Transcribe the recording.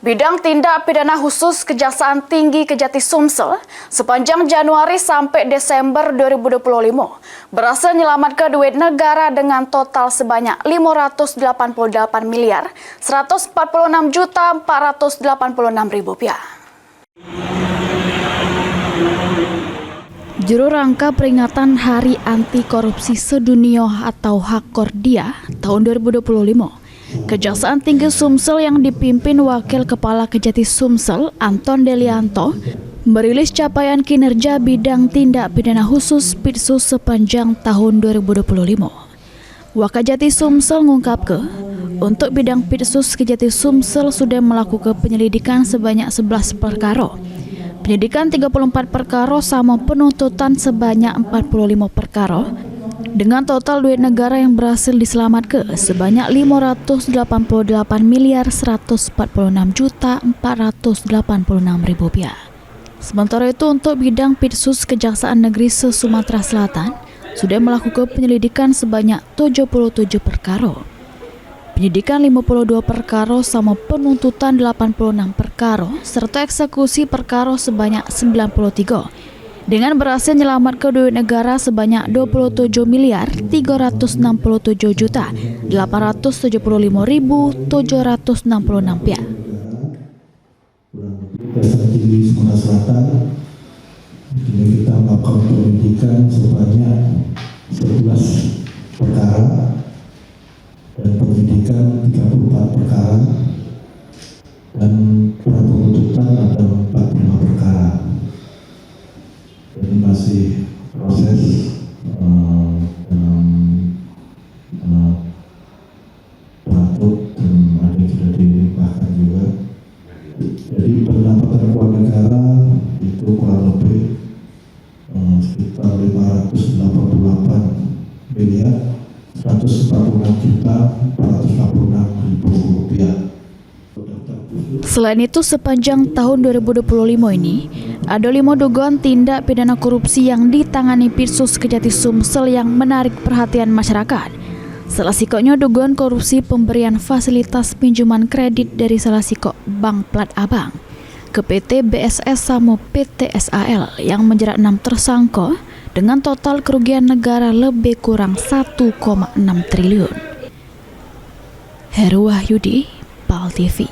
Bidang Tindak Pidana Khusus Kejaksaan Tinggi Kejati Sumsel sepanjang Januari sampai Desember 2025 berhasil menyelamatkan duit negara dengan total sebanyak 588 miliar 146 juta 486 ribu rupiah. Juru rangka peringatan Hari Anti Korupsi Sedunia atau Hakordia tahun 2025, Kejaksaan Tinggi Sumsel yang dipimpin Wakil Kepala Kejati Sumsel, Anton Delianto, merilis capaian kinerja bidang tindak pidana khusus Pitsus sepanjang tahun 2025. Wakajati Sumsel mengungkapkan, untuk bidang Pitsus Kejati Sumsel sudah melakukan penyelidikan sebanyak 11 perkara. Penyidikan 34 perkara sama penuntutan sebanyak 45 perkara. Dengan total duit negara yang berhasil diselamatkan sebanyak 588 miliar 146 juta 486 ribu rupiah. Sementara itu untuk bidang Pitsus Kejaksaan Negeri se-Sumatera Selatan sudah melakukan penyelidikan sebanyak 77 perkara. Penyidikan 52 perkara sama penuntutan 86 perkara serta eksekusi perkara sebanyak 93. Dengan berhasil menyelamatkan duit negara sebanyak 27 miliar 367 juta 875.766 rupiah. Kejaksaan Tinggi Sumatera Selatan ini kita melakukan penyidikan sebanyak 11 perkara dan penyidikan 34 perkara dan penuntutan ada 45 perkara. Jadi masih proses dalam patut dan ada yang sudah dilimpahkan juga. Jadi pendapatan keuangan negara itu kurang lebih sekitar 588 miliar 146 juta 486 ribu rupiah. Selain itu, sepanjang tahun 2025 ini, ada 5 dugaan tindak pidana korupsi yang ditangani Pitsus Kejati Sumsel yang menarik perhatian masyarakat. Salah sikoknya dugaan korupsi pemberian fasilitas pinjaman kredit dari salah sikok Bank Plat Abang ke PT BSS sama PT SAL yang menjerat 6 tersangka dengan total kerugian negara lebih kurang 1,6 triliun. Heru Wahyudi, PAL TV.